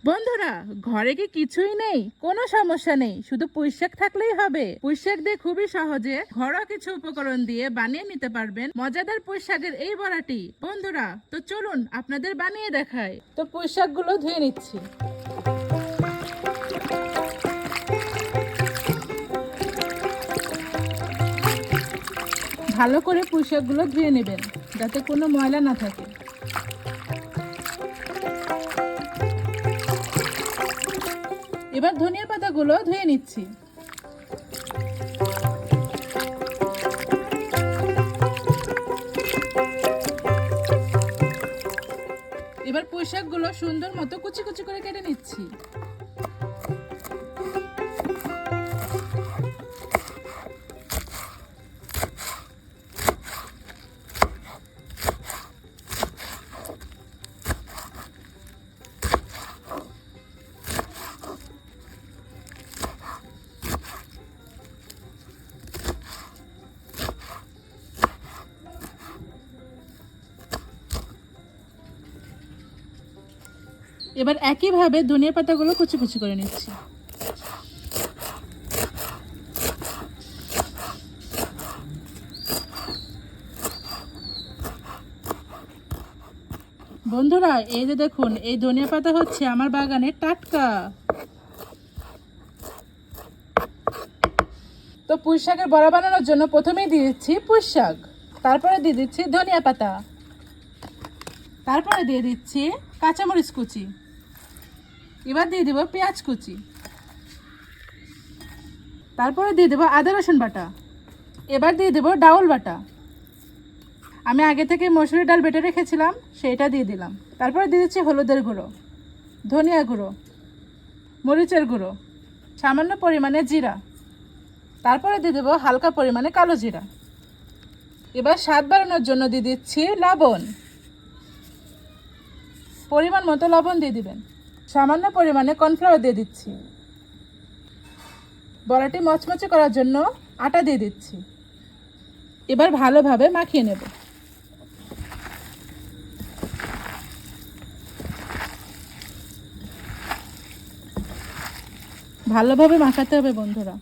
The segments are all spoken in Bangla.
বন্ধুরা, ঘরে কি কিছুই নেই? কোনো সমস্যা নেই, শুধু পুঁইশাক থাকলেই হবে। পুঁইশাক দিয়ে খুবই সহজে ঘরোয়া কিছু উপকরণ দিয়ে বানিয়ে নিতে পারবেন মজাদার পুঁইশাকের এই বড়াটি। বন্ধুরা, তো চলুন আপনাদের বানিয়ে দেখাই। তো পুঁইশাকগুলো ধুয়ে নিচ্ছি। ভালো করে পুঁইশাকগুলো ধুয়ে নেবেন যাতে কোনো ময়লা না থাকে। এবার ধনিয়া পাতাগুলো ধুয়ে নিচ্ছি। এবার পুঁইশাকগুলো সুন্দর মতো কুচি কুচি করে কেটে নিচ্ছি। এবার একইভাবে ধনিয়া পাতাগুলো কুচি কুচি করে নিচ্ছি। বন্ধুরা, এই যে দেখুন, এই ধনিয়া পাতা হচ্ছে আমার বাগানের টাটকা। তো পুঁই শাকের বড়া বানানোর জন্য প্রথমেই দিয়ে দিচ্ছি পুঁই শাক, তারপরে দিয়ে দিচ্ছি ধনিয়া পাতা, তারপরে দিয়ে দিচ্ছি কাঁচামরিচ কুচি, এবার দিয়ে দেবো পেঁয়াজ কুচি, তারপরে দিয়ে দেবো আদা রসুন বাটা, এবার দিয়ে দেবো ডাউল বাটা। আমি আগে থেকে মসুরি ডাল বেটে রেখেছিলাম, সেটা দিয়ে দিলাম। তারপরে দিয়ে দিচ্ছি হলুদের গুঁড়ো, ধনিয়া গুঁড়ো, মরিচের গুঁড়ো, সামান্য পরিমাণে জিরা, তারপরে দিয়ে দেবো হালকা পরিমাণে কালো জিরা। এবার স্বাদ বাড়ানোর জন্য দিয়ে দিচ্ছি লবণ, পরিমাণ মতো লবণ দিয়ে দিবেন। সামান্য পরিমাণে কর্নফ্লাওয়ার দিয়ে দিচ্ছি। বড়াটি মচমচে করার জন্য আটা দিয়ে দিচ্ছি। এবার ভালোভাবে মাখিয়ে নেব। ভালোভাবে মাখাতে হবে বন্ধুরা।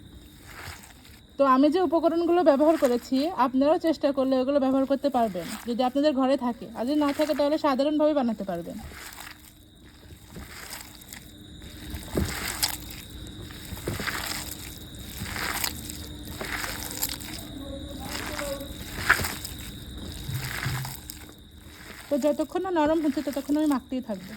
তো আমি যে উপকরণগুলো ব্যবহার করেছি, আপনারাও চেষ্টা করলে এগুলো ব্যবহার করতে পারবেন যদি আপনাদের ঘরে থাকে, আর যদি না থাকে তাহলে সাধারণভাবে বানাতে পারবেন। তো যতক্ষণ না নরম হচ্ছে ততক্ষণ আমি মাখতেই থাকবো।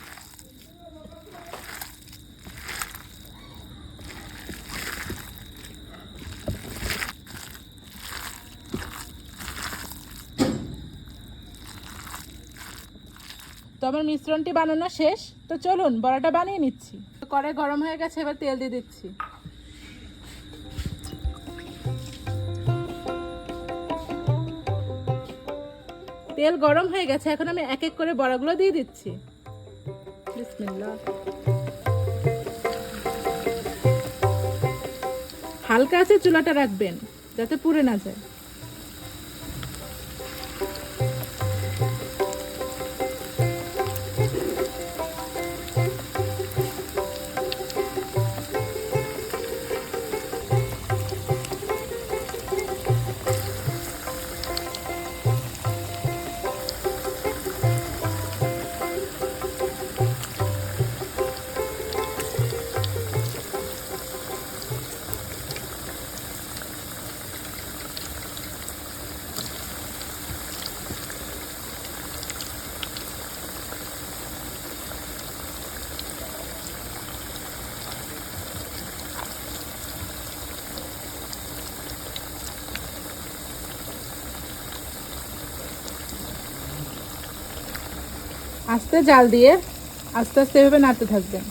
তো আমার মিশ্রণটি বানানো শেষ। তো চলুন বড়াটা বানিয়ে নিচ্ছি। কড়াই গরম হয়ে গেছে, এবার তেল দিয়ে দিচ্ছি। তেল গরম হয়ে গেছে, এখন আমি এক এক করে বড়াগুলো দিয়ে দিচ্ছি। বিসমিল্লাহ। হালকা আছে চুলাটা রাখবেন যাতে পুড়ে না যায়। আস্তে জাল দিয়ে আস্তে আস্তে এভাবে নাড়তে থাকবেন।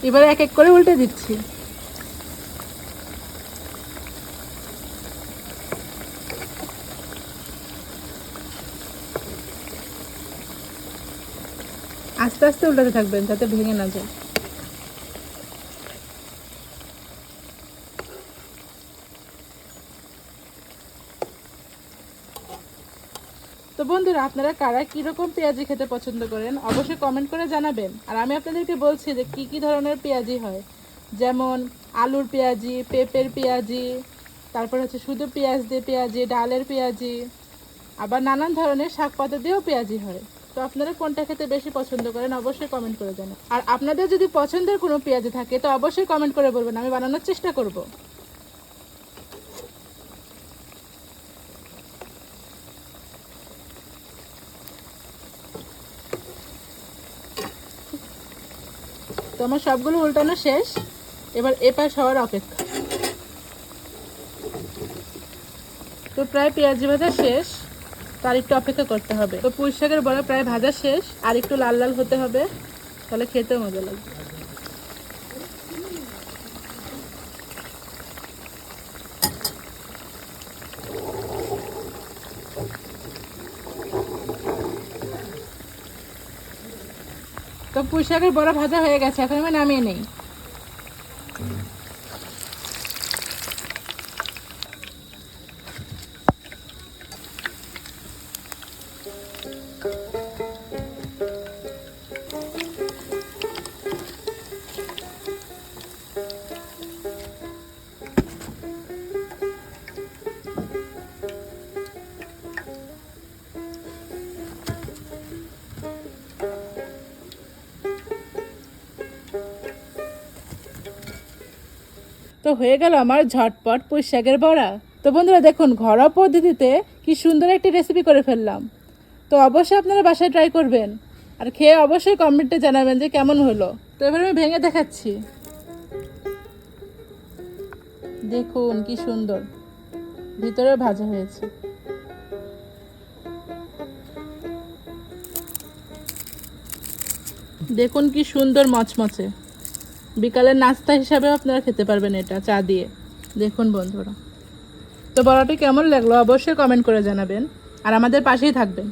এবার এক এক করে উল্টে দিচ্ছি। আস্তে আস্তে উল্টাতে থাকবেন যাতে ভেঙে না যায়। তো বন্ধুরা, আপনারা কারা কীরকম পেঁয়াজি খেতে পছন্দ করেন অবশ্যই কমেন্ট করে জানাবেন। আর আমি আপনাদেরকে বলছি যে কি কি ধরনের পেঁয়াজি হয়, যেমন আলুর পেঁয়াজি, পেঁপের পেঁয়াজি, তারপর হচ্ছে শুধু পেঁয়াজ দিয়ে পেঁয়াজি, ডালের পেঁয়াজি, আবার নানান ধরনের শাক পাতা দিয়েও পেঁয়াজি হয়। তো আপনারা কোনটা খেতে বেশি পছন্দ করেন অবশ্যই কমেন্ট করে জানান। আর আপনাদের যদি পছন্দের কোনো পেঁয়াজি থাকে তো অবশ্যই কমেন্ট করে বলবেন, আমি বানানোর চেষ্টা করব। তো আমার সবগুলো উল্টানো শেষ, এবার এপাশ হওয়ার অপেক্ষা। তো প্রায় পেঁয়াজি ভাজা শেষ, তার একটু অপেক্ষা করতে হবে। তো পুঁই শাকের বড়া প্রায় ভাজা শেষ, আর একটু লাল লাল হতে হবে, তাহলে খেতেও মজা লাগবে। তো পুঁই শাকের বড়া ভাজা হয়ে গেছে, এখন আমি নামিয়ে নেই। তো হয়ে গেল আমার ঝটপট পুঁই শাকের বড়া। তো বন্ধুরা দেখুন, ঘরোয়া পদ্ধতিতে কি সুন্দর একটি রেসিপি করে ফেললাম। তো অবশ্যই আপনারা বাসায় ট্রাই করবেন, আর খেয়ে অবশ্যই কমেন্টে জানাবেন যে কেমন হলো। তো এবার আমি ভেঙে দেখাচ্ছি, দেখুন কি সুন্দর ভিতরে ভাজা হয়েছে। দেখুন কি সুন্দর মচমচে, বিকালের নাস্তা হিসাবে আপনারা খেতে পারবেন এটা চা দিয়ে। দেখুন বন্ধুরা, তো বড়াটি কেমন লাগলো অবশ্যই কমেন্ট করে জানাবেন, আর আমাদের পাশেই থাকবেন।